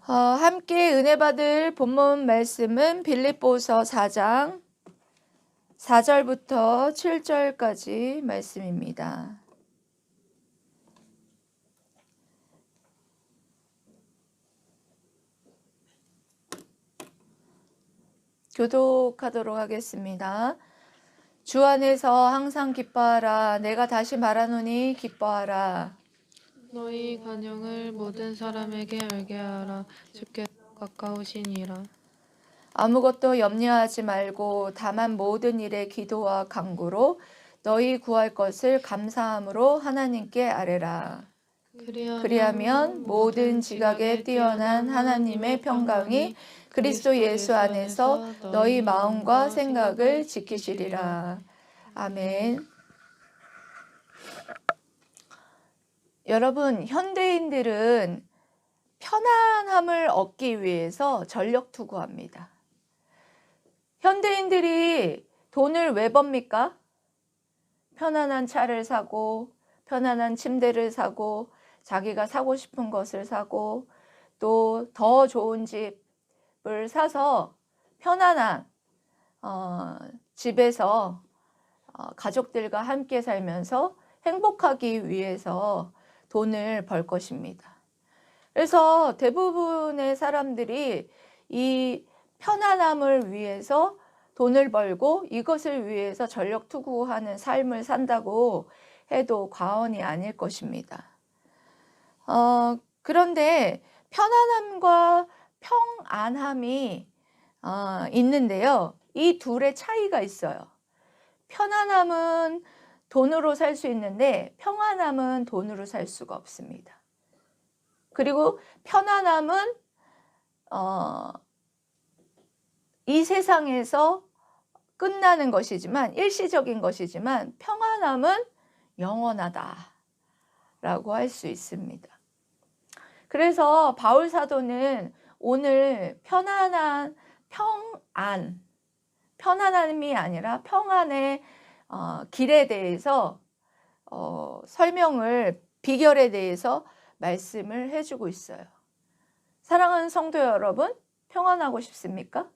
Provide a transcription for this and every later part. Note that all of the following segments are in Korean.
함께 은혜 받을 본문 말씀은 빌립보서 4장 4절부터 7절까지 말씀입니다. 교독하도록 하겠습니다. 주 안에서 항상 기뻐하라. 내가 다시 말하노니 기뻐하라. 너희 간영을 모든 사람에게 알게 하라. 주께서 가까우시니라. 아무것도 염려하지 말고 다만 모든 일에 기도와 간구로 너희 구할 것을 감사함으로 하나님께 아뢰라. 그리하면 모든 지각에 뛰어난 하나님의 평강이 그리스도 예수 안에서 너희 마음과 생각을 지키시리라. 아멘. 여러분, 현대인들은 편안함을 얻기 위해서 전력 투구합니다. 현대인들이 돈을 왜 법니까? 편안한 차를 사고, 편안한 침대를 사고, 자기가 사고 싶은 것을 사고, 또 더 좋은 집을 사서 편안한 집에서 가족들과 함께 살면서 행복하기 위해서 돈을 벌 것입니다. 그래서 대부분의 사람들이 이 편안함을 위해서 돈을 벌고 이것을 위해서 전력 투구하는 삶을 산다고 해도 과언이 아닐 것입니다. 그런데 편안함과 평안함이 있는데요. 이 둘의 차이가 있어요. 편안함은 돈으로 살 수 있는데 평안함은 돈으로 살 수가 없습니다. 그리고 편안함은 이 세상에서 끝나는 것이지만 일시적인 것이지만 평안함은 영원하다라고 할 수 있습니다. 그래서 바울 사도는 오늘 편안함이 아니라 평안의 길에 대해서 비결에 대해서 말씀을 해주고 있어요. 사랑하는 성도 여러분, 평안하고 싶습니까?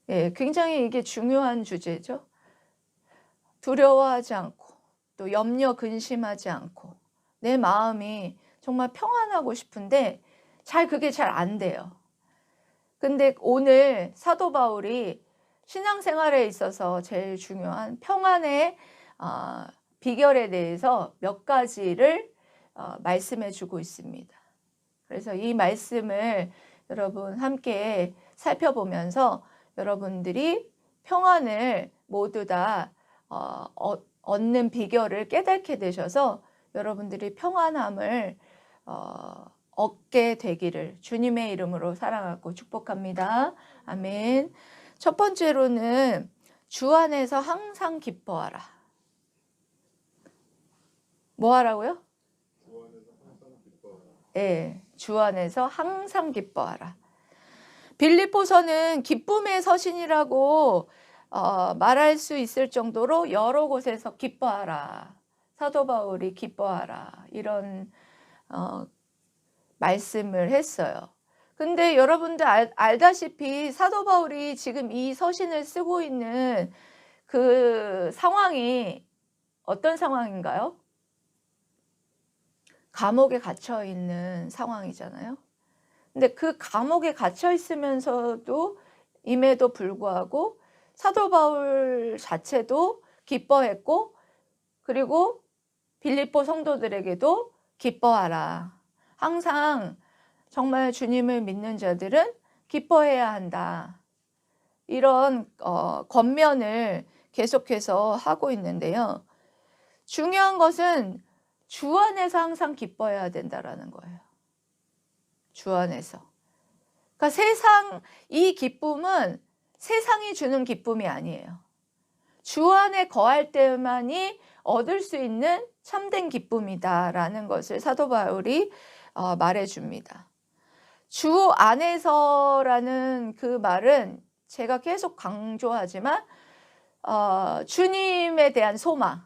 예, 굉장히 이게 중요한 주제죠. 두려워하지 않고 또 염려 근심하지 않고 내 마음이 정말 평안하고 싶은데 그게 잘 안 돼요. 근데 오늘 사도 바울이 신앙생활에 있어서 제일 중요한 평안의 비결에 대해서 몇 가지를 말씀해 주고 있습니다. 그래서 이 말씀을 여러분 함께 살펴보면서 여러분들이 평안을 모두 다 얻는 비결을 깨닫게 되셔서 여러분들이 평안함을 얻게 되기를 주님의 이름으로 사랑하고 축복합니다. 아멘. 첫 번째로는 주 안에서 항상 기뻐하라. 뭐 하라고요? 네, 주 안에서 항상 기뻐하라. 빌립보서는 기쁨의 서신이라고 말할 수 있을 정도로 여러 곳에서 기뻐하라. 사도 바울이 기뻐하라. 이런 말씀을 했어요. 근데 여러분들 알다시피 사도 바울이 지금 이 서신을 쓰고 있는 그 상황이 어떤 상황인가요? 감옥에 갇혀 있는 상황이잖아요. 근데 그 감옥에 갇혀 있으면서도 임에도 불구하고 사도 바울 자체도 기뻐했고 그리고 빌립보 성도들에게도 기뻐하라. 항상 정말 주님을 믿는 자들은 기뻐해야 한다. 이런 권면을 계속해서 하고 있는데요. 중요한 것은 주 안에서 항상 기뻐해야 된다라는 거예요. 주 안에서. 그러니까 이 기쁨은 세상이 주는 기쁨이 아니에요. 주 안에 거할 때만이 얻을 수 있는 참된 기쁨이다라는 것을 사도 바울이 말해줍니다. 주 안에서라는 그 말은 제가 계속 강조하지만 주님에 대한 소망,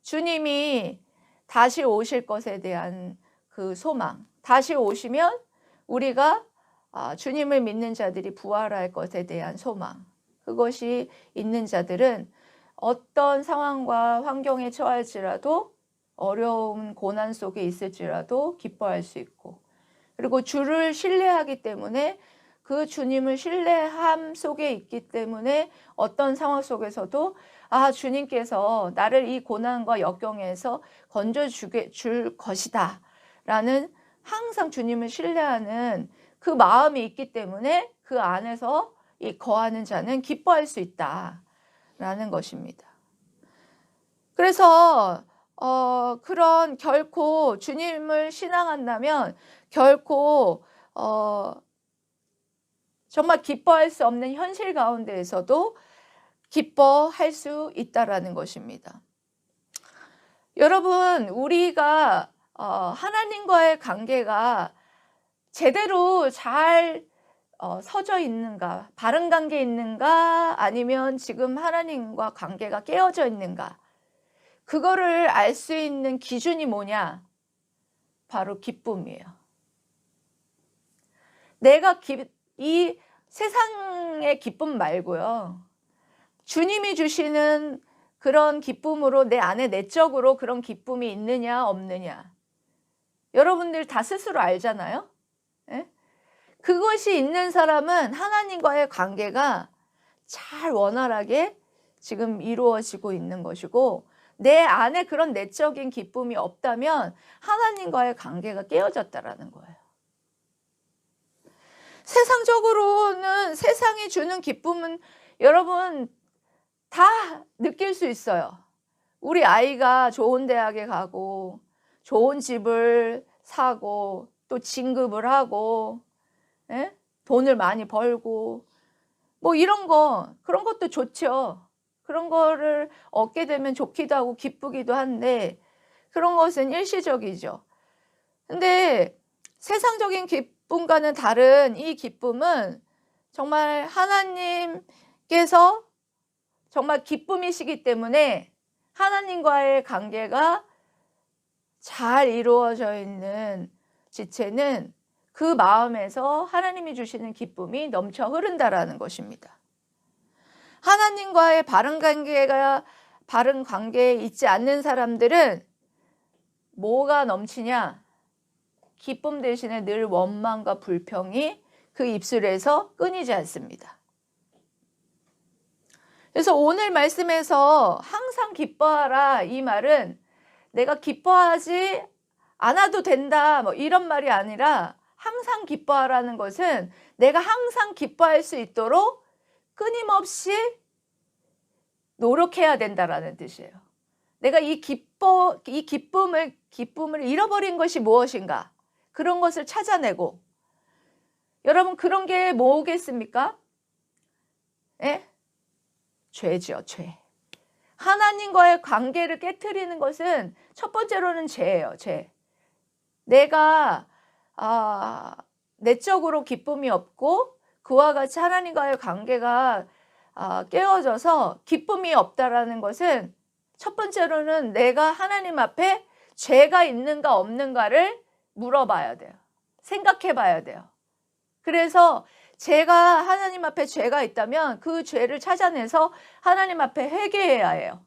주님이 다시 오실 것에 대한 그 소망. 다시 오시면 우리가 주님을 믿는 자들이 부활할 것에 대한 소망. 그것이 있는 자들은 어떤 상황과 환경에 처할지라도 어려운 고난 속에 있을지라도 기뻐할 수 있고, 그리고 주를 신뢰하기 때문에 그 주님을 신뢰함 속에 있기 때문에 어떤 상황 속에서도 주님께서 나를 이 고난과 역경에서 건져줄 것이다 라는 항상 주님을 신뢰하는 그 마음이 있기 때문에 그 안에서 이 거하는 자는 기뻐할 수 있다라는 것입니다. 그래서 그런 결코 주님을 신앙한다면 결코 정말 기뻐할 수 없는 현실 가운데에서도 기뻐할 수 있다라는 것입니다. 여러분, 우리가 하나님과의 관계가 제대로 잘 서져 있는가, 바른 관계 있는가, 아니면 지금 하나님과 관계가 깨어져 있는가, 그거를 알 수 있는 기준이 뭐냐? 바로 기쁨이에요. 내가 이 세상의 기쁨 말고요, 주님이 주시는 그런 기쁨으로 내 안에 내적으로 그런 기쁨이 있느냐 없느냐, 여러분들 다 스스로 알잖아요. 예? 그것이 있는 사람은 하나님과의 관계가 잘 원활하게 지금 이루어지고 있는 것이고, 내 안에 그런 내적인 기쁨이 없다면 하나님과의 관계가 깨어졌다라는 거예요. 세상적으로는 세상이 주는 기쁨은 여러분 다 느낄 수 있어요. 우리 아이가 좋은 대학에 가고 좋은 집을 사고 또 진급을 하고, 예? 돈을 많이 벌고 뭐 이런 거, 그런 것도 좋죠. 그런 거를 얻게 되면 좋기도 하고 기쁘기도 한데 그런 것은 일시적이죠. 근데 세상적인 기쁨과는 다른 이 기쁨은 정말 하나님께서 정말 기쁨이시기 때문에 하나님과의 관계가 잘 이루어져 있는 지체는 그 마음에서 하나님이 주시는 기쁨이 넘쳐 흐른다라는 것입니다. 하나님과의 바른 관계에 있지 않는 사람들은 뭐가 넘치냐? 기쁨 대신에 늘 원망과 불평이 그 입술에서 끊이지 않습니다. 그래서 오늘 말씀에서 항상 기뻐하라, 이 말은 내가 기뻐하지 않아도 된다 뭐 이런 말이 아니라, 항상 기뻐하라는 것은 내가 항상 기뻐할 수 있도록 끊임없이 노력해야 된다라는 뜻이에요. 내가 이 기쁨을 잃어버린 것이 무엇인가? 그런 것을 찾아내고, 여러분 그런 게 뭐겠습니까? 예? 죄죠, 죄. 하나님과의 관계를 깨트리는 것은 첫 번째로는 죄예요, 죄. 내가 내적으로 기쁨이 없고 그와 같이 하나님과의 관계가 깨어져서 기쁨이 없다라는 것은 첫 번째로는 내가 하나님 앞에 죄가 있는가 없는가를 물어봐야 돼요. 생각해 봐야 돼요. 그래서 제가 하나님 앞에 죄가 있다면 그 죄를 찾아내서 하나님 앞에 회개해야 해요.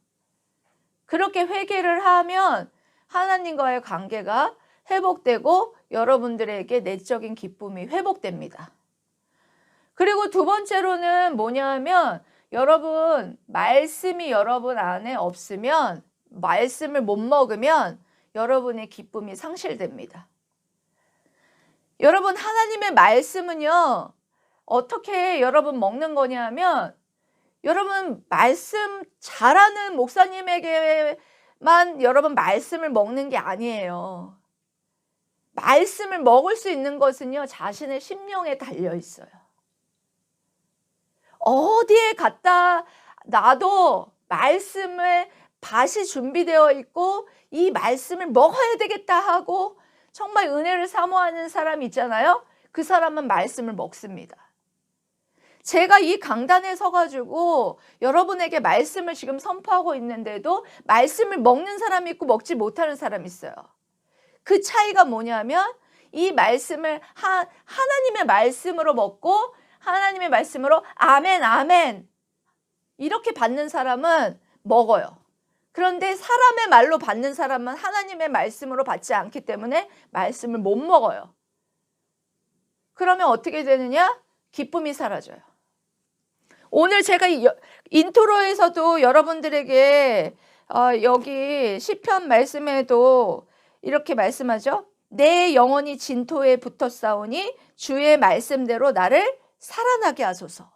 그렇게 회개를 하면 하나님과의 관계가 회복되고 여러분들에게 내적인 기쁨이 회복됩니다. 그리고 두 번째로는 뭐냐 하면, 여러분 말씀이 여러분 안에 없으면, 말씀을 못 먹으면 여러분의 기쁨이 상실됩니다. 여러분 하나님의 말씀은요, 어떻게 여러분 먹는 거냐 하면, 여러분 말씀 잘하는 목사님에게만 여러분 말씀을 먹는 게 아니에요. 말씀을 먹을 수 있는 것은요, 자신의 심령에 달려 있어요. 어디에 갖다 놔도 말씀의 밭이 준비되어 있고 이 말씀을 먹어야 되겠다 하고 정말 은혜를 사모하는 사람 있잖아요. 그 사람은 말씀을 먹습니다. 제가 이 강단에 서가지고 여러분에게 말씀을 지금 선포하고 있는데도 말씀을 먹는 사람이 있고 먹지 못하는 사람이 있어요. 그 차이가 뭐냐면 이 말씀을 하나님의 말씀으로 먹고 하나님의 말씀으로 아멘 아멘 이렇게 받는 사람은 먹어요. 그런데 사람의 말로 받는 사람은 하나님의 말씀으로 받지 않기 때문에 말씀을 못 먹어요. 그러면 어떻게 되느냐? 기쁨이 사라져요. 오늘 제가 인트로에서도 여러분들에게 여기 시편 말씀에도 이렇게 말씀하죠. 내 영혼이 진토에 붙어 싸우니 주의 말씀대로 나를 살아나게 하소서.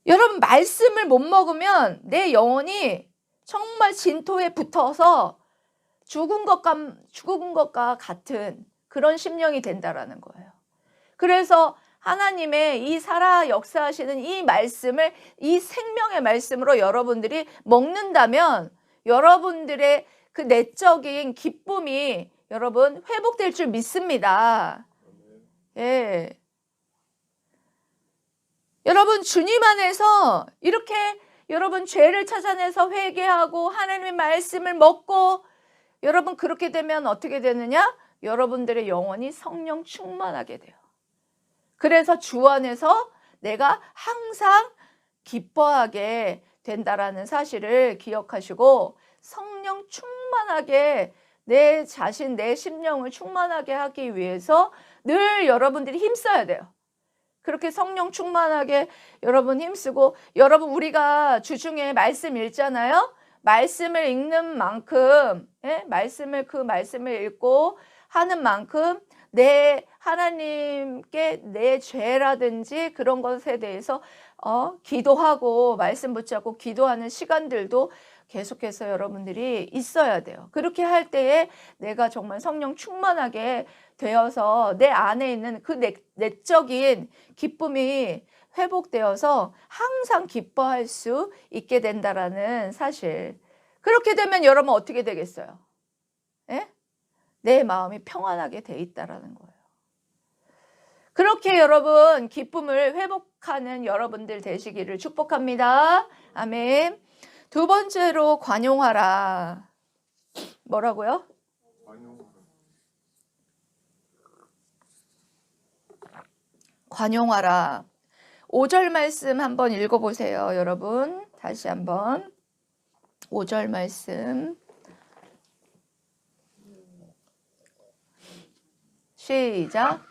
여러분 말씀을 못 먹으면 내 영혼이 정말 진토에 붙어서 죽은 것과 같은 그런 심령이 된다라는 거예요. 그래서 하나님의 이 살아 역사하시는 이 말씀을 이 생명의 말씀으로 여러분들이 먹는다면 여러분들의 그 내적인 기쁨이 여러분 회복될 줄 믿습니다. 예. 여러분 주님 안에서 이렇게 여러분 죄를 찾아내서 회개하고 하나님의 말씀을 먹고 여러분 그렇게 되면 어떻게 되느냐? 여러분들의 영혼이 성령 충만하게 돼요. 그래서 주 안에서 내가 항상 기뻐하게 된다라는 사실을 기억하시고 성령 충만하게 내 자신, 내 심령을 충만하게 하기 위해서 늘 여러분들이 힘써야 돼요. 그렇게 성령 충만하게 여러분 힘쓰고 여러분 우리가 주중에 말씀 읽잖아요. 말씀을 읽는 만큼 그 말씀을 읽고 하는 만큼 내 하나님께 내 죄라든지 그런 것에 대해서 기도하고 말씀 붙잡고 기도하는 시간들도 계속해서 여러분들이 있어야 돼요. 그렇게 할 때에 내가 정말 성령 충만하게 되어서 내 안에 있는 그 내적인 기쁨이 회복되어서 항상 기뻐할 수 있게 된다라는 사실. 그렇게 되면 여러분 어떻게 되겠어요? 예? 내 마음이 평안하게 돼 있다라는 거예요. 그렇게 여러분 기쁨을 회복하는 여러분들 되시기를 축복합니다. 아멘. 두 번째로 관용하라. 뭐라고요? 관용하라. 5절 말씀 한번 읽어보세요, 여러분. 다시 한번 5절 말씀 시작.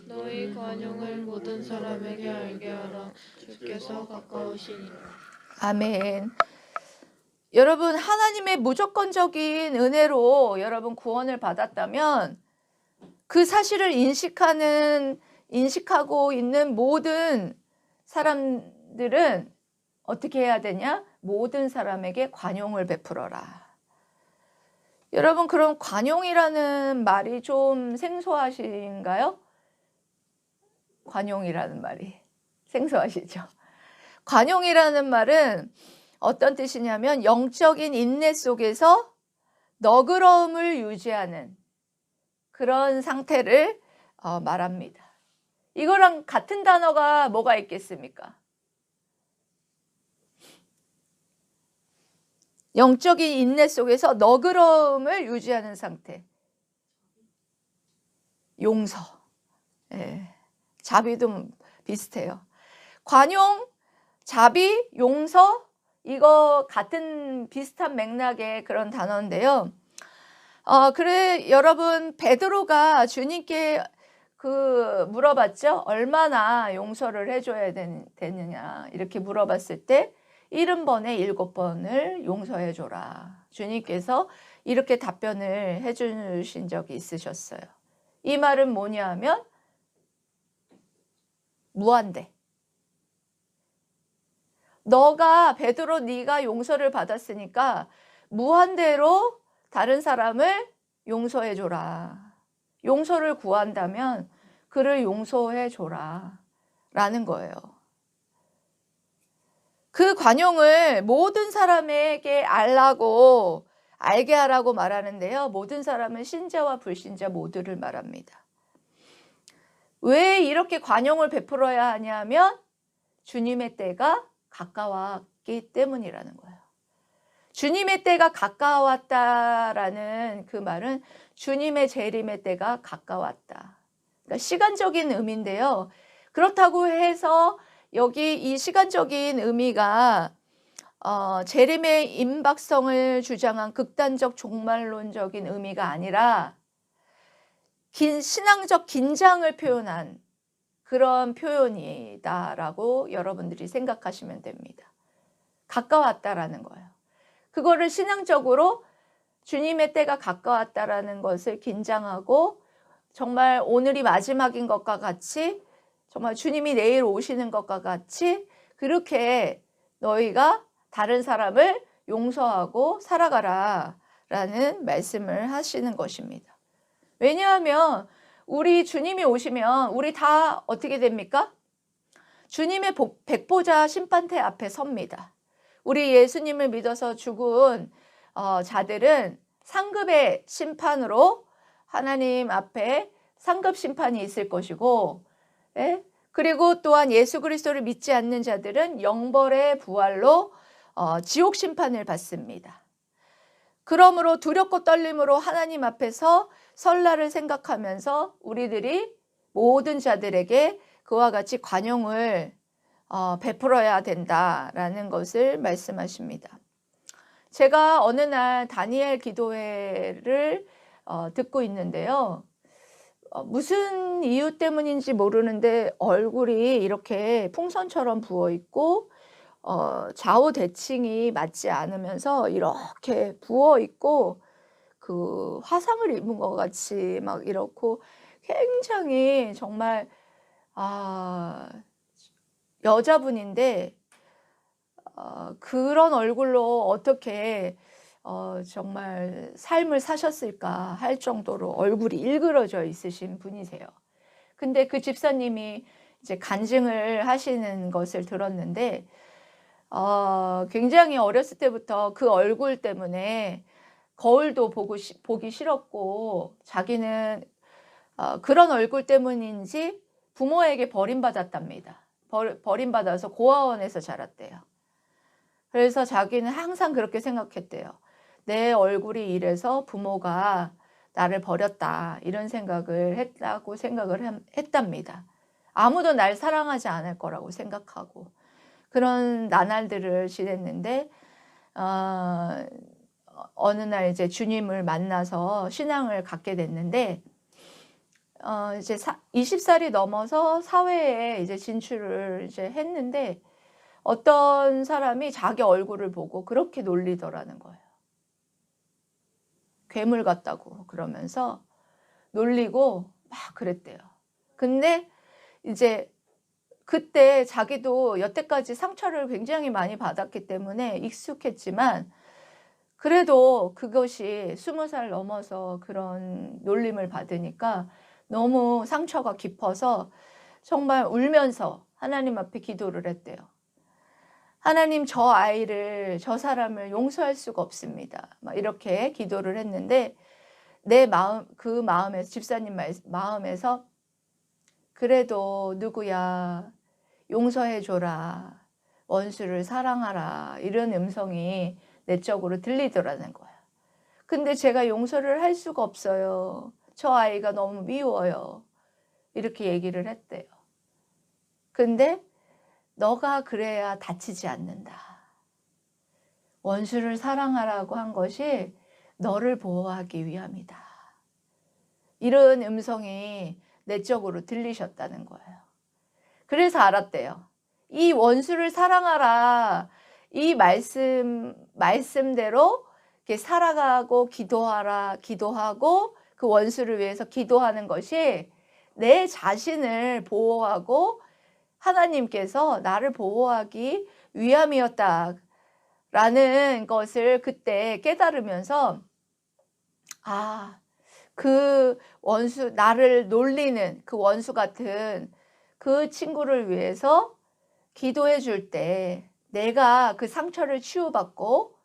너희 관용을 모든 사람에게 알게 하라. 주께서 가까우시니라. 아멘. 여러분 하나님의 무조건적인 은혜로 여러분 구원을 받았다면 그 사실을 인식하고 있는 모든 사람들은 어떻게 해야 되냐? 모든 사람에게 관용을 베풀어라. 여러분 그럼 관용이라는 말이 좀 생소하신가요? 관용이라는 말이 생소하시죠? 관용이라는 말은 어떤 뜻이냐면 영적인 인내 속에서 너그러움을 유지하는 그런 상태를 말합니다. 이거랑 같은 단어가 뭐가 있겠습니까? 영적인 인내 속에서 너그러움을 유지하는 상태. 용서. 예. 자비도 비슷해요. 관용, 자비, 용서 이거 같은 비슷한 맥락의 그런 단어인데요. 그래 여러분 베드로가 주님께 물어봤죠. 얼마나 용서를 해줘야 되느냐 이렇게 물어봤을 때 70번에 7번을 용서해줘라. 주님께서 이렇게 답변을 해주신 적이 있으셨어요. 이 말은 뭐냐 하면 무한대. 베드로 네가 용서를 받았으니까 무한대로 다른 사람을 용서해줘라. 용서를 구한다면 그를 용서해줘라 라는 거예요. 그 관용을 모든 사람에게 알게 하라고 말하는데요. 모든 사람은 신자와 불신자 모두를 말합니다. 왜 이렇게 관용을 베풀어야 하냐면 주님의 때가 가까웠기 때문이라는 거예요. 주님의 때가 가까웠다라는 그 말은 주님의 재림의 때가 가까웠다. 그러니까 시간적인 의미인데요. 그렇다고 해서 여기 이 시간적인 의미가 재림의 임박성을 주장한 극단적 종말론적인 의미가 아니라 신앙적 긴장을 표현한 그런 표현이다라고 여러분들이 생각하시면 됩니다. 가까웠다라는 거예요. 그거를 신앙적으로 주님의 때가 가까웠다라는 것을 긴장하고 정말 오늘이 마지막인 것과 같이 정말 주님이 내일 오시는 것과 같이 그렇게 너희가 다른 사람을 용서하고 살아가라 라는 말씀을 하시는 것입니다. 왜냐하면 우리 주님이 오시면 우리 다 어떻게 됩니까? 주님의 백보자 심판대 앞에 섭니다. 우리 예수님을 믿어서 죽은 자들은 상급의 심판으로 하나님 앞에 상급 심판이 있을 것이고, 그리고 또한 예수 그리스도를 믿지 않는 자들은 영벌의 부활로 지옥 심판을 받습니다. 그러므로 두렵고 떨림으로 하나님 앞에서 설날을 생각하면서 우리들이 모든 자들에게 그와 같이 관용을 베풀어야 된다라는 것을 말씀하십니다. 제가 어느 날 다니엘 기도회를 듣고 있는데요. 무슨 이유 때문인지 모르는데 얼굴이 이렇게 풍선처럼 부어있고 좌우 대칭이 맞지 않으면서 이렇게 부어있고 그 화상을 입은 것 같이 막 이렇고 굉장히 정말 여자분인데 그런 얼굴로 어떻게 정말 삶을 사셨을까 할 정도로 얼굴이 일그러져 있으신 분이세요. 근데 그 집사님이 이제 간증을 하시는 것을 들었는데 굉장히 어렸을 때부터 그 얼굴 때문에 거울도 보기 싫었고 자기는 그런 얼굴 때문인지 부모에게 버림받았답니다. 버림받아서 고아원에서 자랐대요. 그래서 자기는 항상 그렇게 생각했대요. 내 얼굴이 이래서 부모가 나를 버렸다 이런 생각을 했다고 생각을 했답니다. 아무도 날 사랑하지 않을 거라고 생각하고 그런 나날들을 지냈는데 어느 날 이제 주님을 만나서 신앙을 갖게 됐는데 이제 20살이 넘어서 사회에 이제 진출을 이제 했는데 어떤 사람이 자기 얼굴을 보고 그렇게 놀리더라는 거예요. 괴물 같다고 그러면서 놀리고 막 그랬대요. 근데 이제 그때 자기도 여태까지 상처를 굉장히 많이 받았기 때문에 익숙했지만 그래도 그것이 20살 넘어서 그런 놀림을 받으니까 너무 상처가 깊어서 정말 울면서 하나님 앞에 기도를 했대요. 하나님, 저 아이를, 저 사람을 용서할 수가 없습니다. 막 이렇게 기도를 했는데 내 마음, 그 마음에서, 집사님 마음에서 그래도 누구야, 용서해줘라, 원수를 사랑하라, 이런 음성이 내적으로 들리더라는 거예요. 근데 제가 용서를 할 수가 없어요. 저 아이가 너무 미워요. 이렇게 얘기를 했대요. 근데 너가 그래야 다치지 않는다. 원수를 사랑하라고 한 것이 너를 보호하기 위함이다. 이런 음성이 내적으로 들리셨다는 거예요. 그래서 알았대요. 이 원수를 사랑하라. 이 말씀대로 이렇게 살아가고 기도하고 그 원수를 위해서 기도하는 것이 내 자신을 보호하고 하나님께서 나를 보호하기 위함이었다라는 것을 그때 깨달으면서 그 원수, 나를 놀리는 그 원수 같은 그 친구를 위해서 기도해 줄 때 내가 그 상처를 치유받고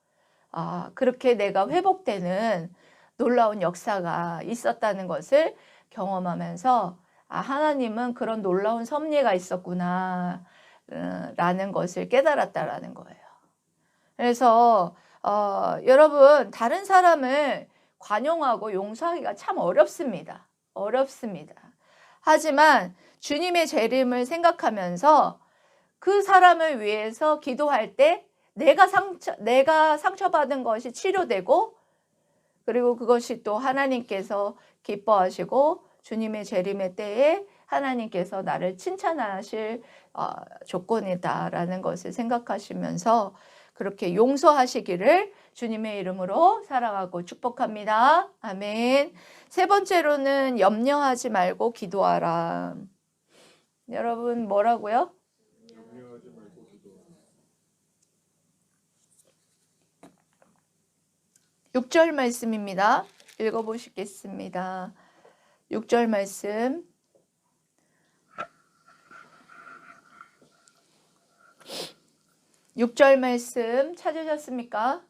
그렇게 내가 회복되는 놀라운 역사가 있었다는 것을 경험하면서 하나님은 그런 놀라운 섭리가 있었구나 라는 것을 깨달았다라는 거예요. 그래서 여러분 다른 사람을 관용하고 용서하기가 참 어렵습니다. 어렵습니다. 하지만 주님의 재림을 생각하면서 그 사람을 위해서 기도할 때 내가 상처받은 것이 치료되고 그리고 그것이 또 하나님께서 기뻐하시고 주님의 재림의 때에 하나님께서 나를 칭찬하실 조건이다라는 것을 생각하시면서 그렇게 용서하시기를 주님의 이름으로 사랑하고 축복합니다. 아멘. 세 번째로는 염려하지 말고 기도하라. 여러분 뭐라고요? 6절 말씀입니다. 읽어보시겠습니다. 6절 말씀. 찾으셨습니까?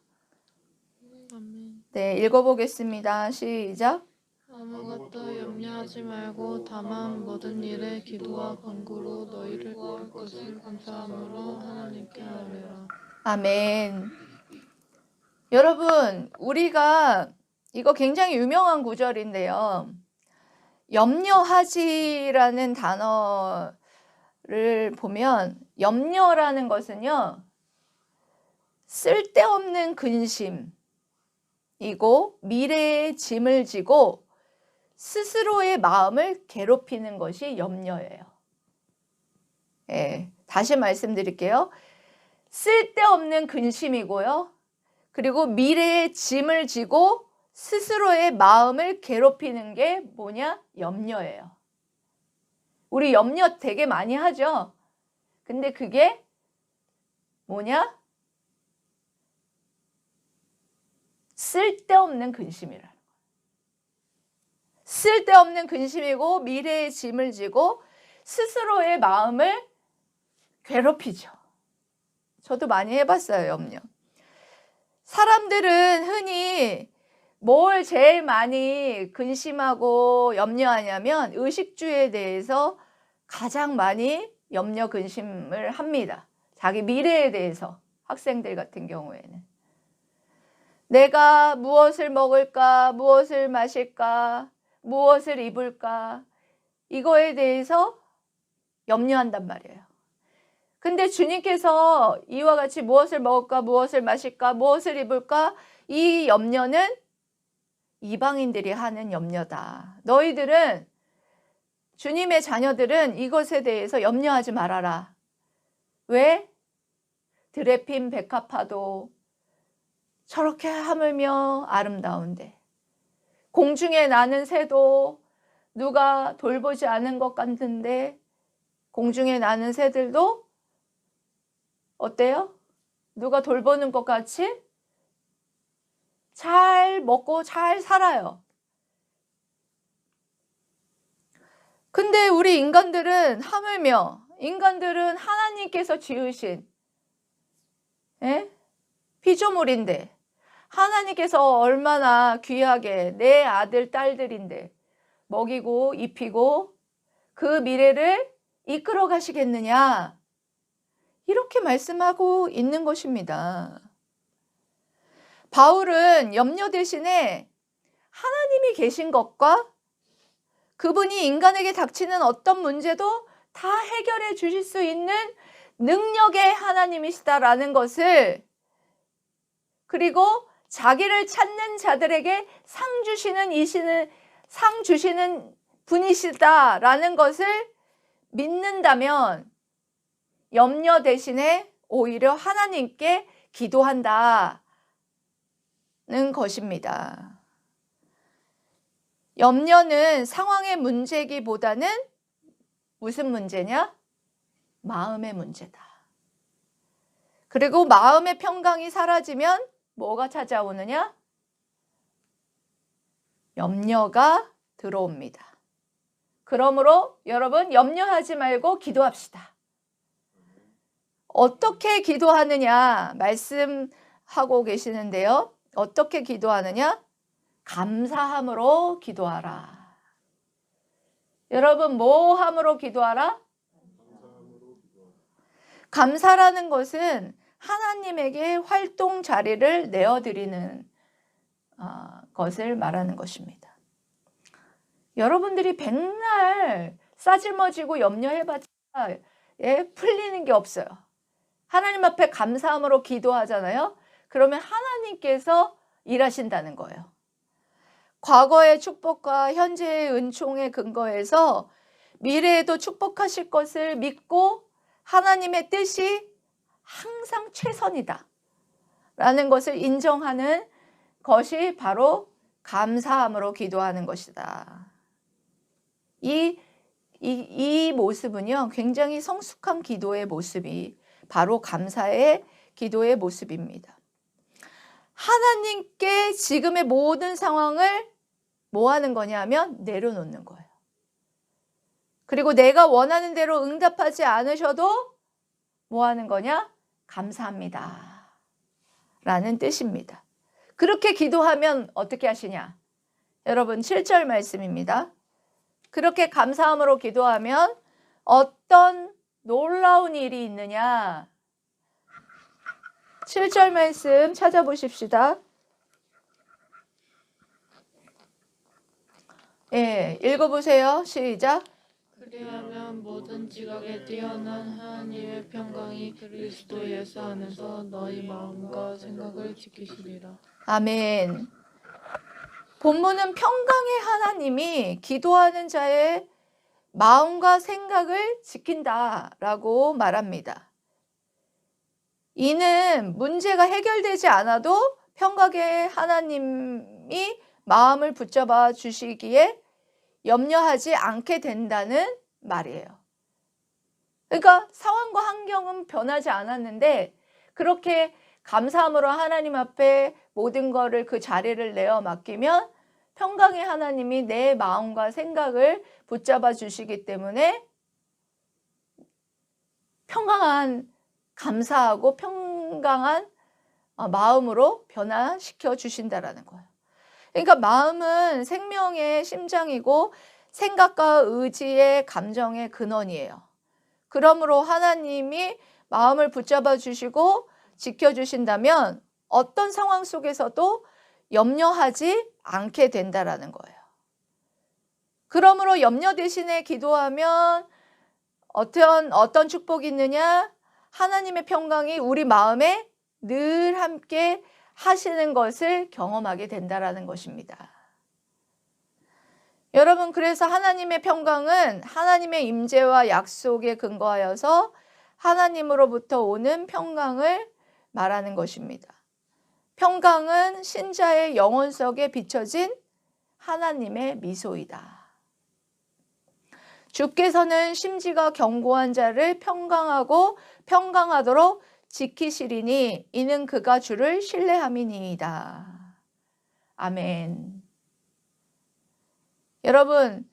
아멘. 네, 읽어보겠습니다. 시작. 아무것도 염려하지 말고 다만 모든 일에 기도와 간구로 너희를 구할 것을 감사함으로 하나님께 아뢰라. 아멘. 여러분, 우리가 이거 굉장히 유명한 구절인데요. 염려하지라는 단어를 보면 염려라는 것은요. 쓸데없는 근심이고 미래의 짐을 지고 스스로의 마음을 괴롭히는 것이 염려예요. 예, 다시 말씀드릴게요. 쓸데없는 근심이고요. 그리고 미래의 짐을 지고 스스로의 마음을 괴롭히는 게 뭐냐? 염려예요. 우리 염려 되게 많이 하죠. 근데 그게 뭐냐? 쓸데없는 근심이라는 거예요. 쓸데없는 근심이고 미래의 짐을 지고 스스로의 마음을 괴롭히죠. 저도 많이 해봤어요, 염려. 사람들은 흔히 뭘 제일 많이 근심하고 염려하냐면 의식주에 대해서 가장 많이 염려 근심을 합니다. 자기 미래에 대해서, 학생들 같은 경우에는. 내가 무엇을 먹을까, 무엇을 마실까, 무엇을 입을까, 이거에 대해서 염려한단 말이에요. 근데 주님께서 이와 같이 무엇을 먹을까, 무엇을 마실까, 무엇을 입을까, 이 염려는 이방인들이 하는 염려다. 너희들은, 주님의 자녀들은 이것에 대해서 염려하지 말아라. 왜? 드레핀 백합화도 저렇게 하물며 아름다운데, 공중에 나는 새도 누가 돌보지 않은 것 같은데, 공중에 나는 새들도 어때요? 누가 돌보는 것 같이 잘 먹고 잘 살아요. 근데 우리 인간들은 하물며, 인간들은 하나님께서 지으신 피조물인데, 하나님께서 얼마나 귀하게 내 아들, 딸들인데 먹이고 입히고 그 미래를 이끌어 가시겠느냐, 이렇게 말씀하고 있는 것입니다. 바울은 염려 대신에 하나님이 계신 것과 그분이 인간에게 닥치는 어떤 문제도 다 해결해 주실 수 있는 능력의 하나님이시다라는 것을, 그리고 자기를 찾는 자들에게 상 주시는 분이시다라는 것을 믿는다면 염려 대신에 오히려 하나님께 기도한다는 것입니다. 염려는 상황의 문제이기보다는 무슨 문제냐? 마음의 문제다. 그리고 마음의 평강이 사라지면 뭐가 찾아오느냐? 염려가 들어옵니다. 그러므로 여러분 염려하지 말고 기도합시다. 어떻게 기도하느냐 말씀하고 계시는데요. 어떻게 기도하느냐? 감사함으로 기도하라. 여러분 뭐 함으로 기도하라? 감사라는 것은 하나님에게 활동 자리를 내어드리는 것을 말하는 것입니다. 여러분들이 백날 싸질머지고 염려해봤자 풀리는 게 없어요. 하나님 앞에 감사함으로 기도하잖아요. 그러면 하나님께서 일하신다는 거예요. 과거의 축복과 현재의 은총에 근거해서 미래에도 축복하실 것을 믿고 하나님의 뜻이 항상 최선이다 라는 것을 인정하는 것이 바로 감사함으로 기도하는 것이다. 이 모습은요, 굉장히 성숙한 기도의 모습이 바로 감사의 기도의 모습입니다. 하나님께 지금의 모든 상황을 뭐 하는 거냐면 내려놓는 거예요. 그리고 내가 원하는 대로 응답하지 않으셔도 뭐 하는 거냐? 감사합니다 라는 뜻입니다. 그렇게 기도하면 어떻게 하시냐? 여러분 7절 말씀입니다. 그렇게 감사함으로 기도하면 어떤 놀라운 일이 있느냐? 7절 말씀 찾아보십시다. 예, 읽어보세요. 시작. 그리하면 모든 지각에 뛰어난 하나님의 평강이 그리스도 예수 안에서 너희 마음과 생각을 지키시리라. 아멘. 본문은 평강의 하나님이 기도하는 자의 마음과 생각을 지킨다라고 말합니다. 이는 문제가 해결되지 않아도 평강의 하나님이 마음을 붙잡아 주시기에 염려하지 않게 된다는 말이에요. 그러니까 상황과 환경은 변하지 않았는데 그렇게 감사함으로 하나님 앞에 모든 것을 그 자리를 내어 맡기면 평강의 하나님이 내 마음과 생각을 붙잡아 주시기 때문에 평강한 감사하고 평강한 마음으로 변화시켜 주신다라는 거예요. 그러니까 마음은 생명의 심장이고 생각과 의지의 감정의 근원이에요. 그러므로 하나님이 마음을 붙잡아 주시고 지켜주신다면 어떤 상황 속에서도 염려하지 않게 된다라는 거예요. 그러므로 염려 대신에 기도하면 어떤 축복이 있느냐? 하나님의 평강이 우리 마음에 늘 함께 하시는 것을 경험하게 된다라는 것입니다. 여러분, 그래서 하나님의 평강은 하나님의 임재와 약속에 근거하여서 하나님으로부터 오는 평강을 말하는 것입니다. 평강은 신자의 영혼 속에 비춰진 하나님의 미소이다. 주께서는 심지가 견고한 자를 평강하고 평강하도록 지키시리니 이는 그가 주를 신뢰함이니이다. 아멘. 여러분,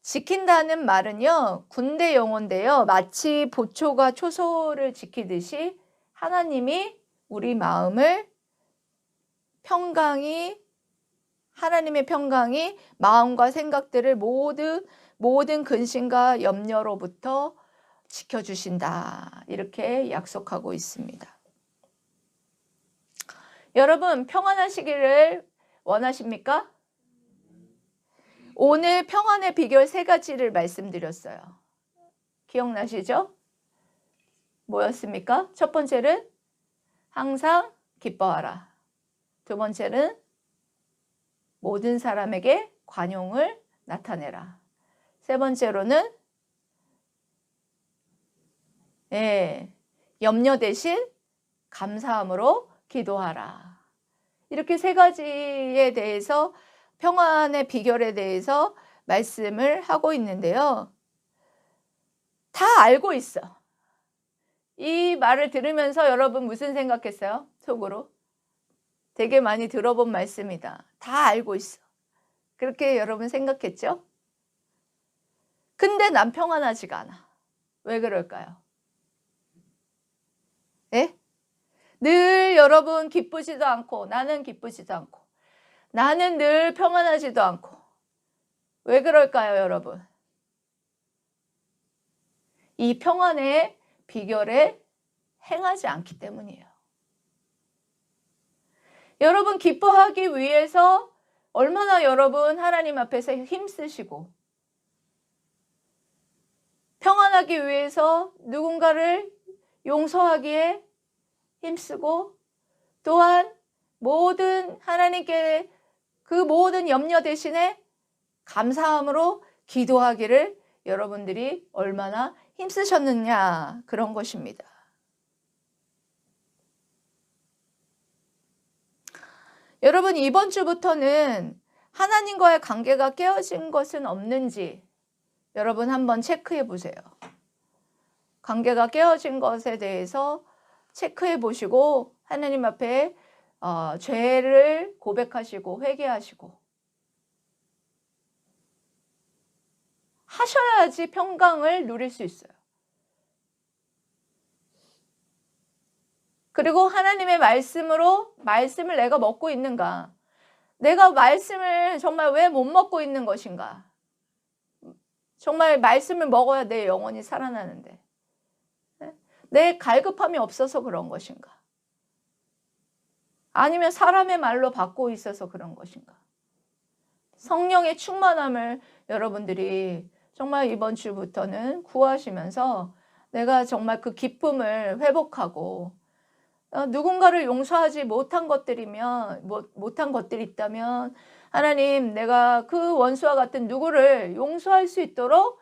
지킨다는 말은요, 군대 용어인데요. 마치 보초가 초소를 지키듯이 하나님이 우리 마음을 하나님의 평강이 마음과 생각들을 모든 근심과 염려로부터 지켜주신다. 이렇게 약속하고 있습니다. 여러분, 평안하시기를 원하십니까? 오늘 평안의 비결 3가지를 말씀드렸어요. 기억나시죠? 뭐였습니까? 첫 번째는 항상 기뻐하라. 두 번째는 모든 사람에게 관용을 나타내라. 세 번째로는 염려 대신 감사함으로 기도하라. 이렇게 3가지에 대해서 평안의 비결에 대해서 말씀을 하고 있는데요. 다 알고 있어. 이 말을 들으면서 여러분 무슨 생각했어요? 속으로? 되게 많이 들어본 말씀이다. 다 알고 있어. 그렇게 여러분 생각했죠? 근데 난 평안하지가 않아. 왜 그럴까요? 예? 늘 여러분 기쁘지도 않고 나는 기쁘지도 않고 나는 늘 평안하지도 않고 왜 그럴까요, 여러분? 이 평안의 비결에 행하지 않기 때문이에요. 여러분 기뻐하기 위해서 얼마나 여러분 하나님 앞에서 힘쓰시고 평안하기 위해서 누군가를 용서하기에 힘쓰고 또한 모든 하나님께 그 모든 염려 대신에 감사함으로 기도하기를 여러분들이 얼마나 힘쓰셨느냐 그런 것입니다. 여러분 이번 주부터는 하나님과의 관계가 깨어진 것은 없는지 여러분 한번 체크해 보세요. 관계가 깨어진 것에 대해서 체크해 보시고 하나님 앞에 죄를 고백하시고 회개하시고 하셔야지 평강을 누릴 수 있어요. 그리고 하나님의 말씀을 내가 먹고 있는가? 내가 말씀을 정말 왜 못 먹고 있는 것인가? 정말 말씀을 먹어야 내 영혼이 살아나는데 내 갈급함이 없어서 그런 것인가? 아니면 사람의 말로 받고 있어서 그런 것인가? 성령의 충만함을 여러분들이 정말 이번 주부터는 구하시면서 내가 정말 그 기쁨을 회복하고 누군가를 용서하지 못한 것들이 있다면 하나님 내가 그 원수와 같은 누구를 용서할 수 있도록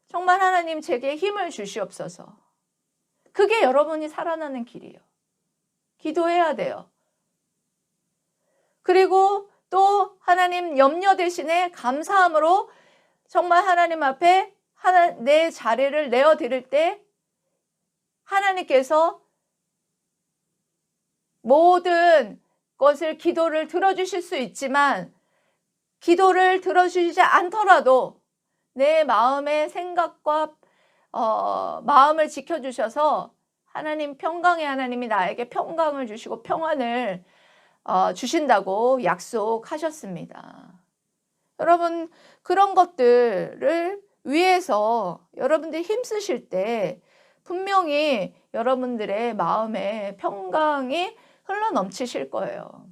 정말 하나님 제게 힘을 주시옵소서. 그게 여러분이 살아나는 길이에요. 기도해야 돼요. 그리고 또 하나님 염려 대신에 감사함으로 정말 하나님 앞에 내 자리를 내어드릴 때 하나님께서 모든 것을 기도를 들어주실 수 있지만 기도를 들어주시지 않더라도 내 마음의 생각과 마음을 지켜주셔서 하나님 평강의 하나님이 나에게 평강을 주시고 평안을 주신다고 약속하셨습니다. 여러분 그런 것들을 위해서 여러분들이 힘쓰실 때 분명히 여러분들의 마음에 평강이 흘러넘치실 거예요.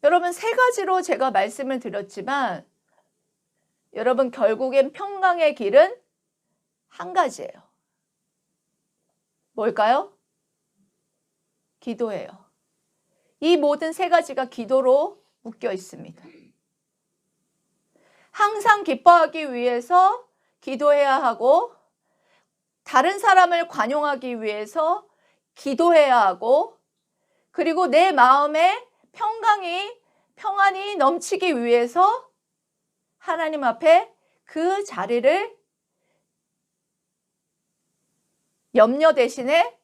여러분 세 가지로 제가 말씀을 드렸지만 여러분 결국엔 평강의 길은 한 가지예요. 뭘까요? 기도예요. 이 모든 세 가지가 기도로 묶여 있습니다. 항상 기뻐하기 위해서 기도해야 하고 다른 사람을 관용하기 위해서 기도해야 하고 그리고 내 마음에 평안이 넘치기 위해서 하나님 앞에 그 자리를 염려 대신에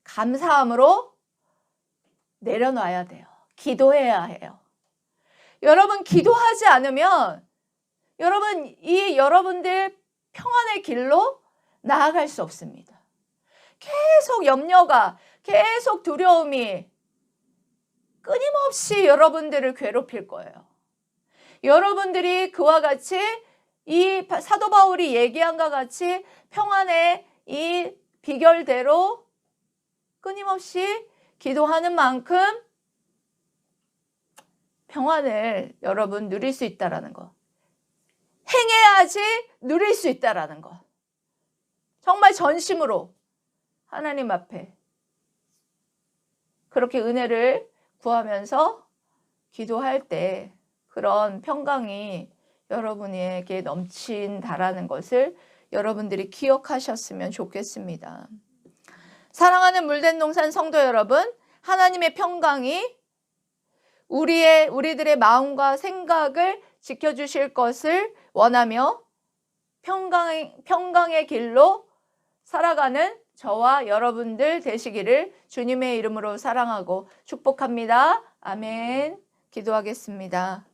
감사함으로 내려놔야 돼요. 기도해야 해요. 여러분 기도하지 않으면 여러분들 평안의 길로 나아갈 수 없습니다. 계속 염려가 계속 두려움이 끊임없이 여러분들을 괴롭힐 거예요. 여러분들이 그와 같이 이 사도 바울이 얘기한 것 같이 평안의 이 비결대로 끊임없이 기도하는 만큼 평안을 여러분 누릴 수 있다라는 것. 행해야지 누릴 수 있다라는 것. 정말 전심으로 하나님 앞에 그렇게 은혜를 구하면서 기도할 때 그런 평강이 여러분에게 넘친다라는 것을 여러분들이 기억하셨으면 좋겠습니다. 사랑하는 물된 동산 성도 여러분, 하나님의 평강이 우리들의 마음과 생각을 지켜주실 것을 원하며 평강의 길로 살아가는 저와 여러분들 되시기를 주님의 이름으로 사랑하고 축복합니다. 아멘. 기도하겠습니다.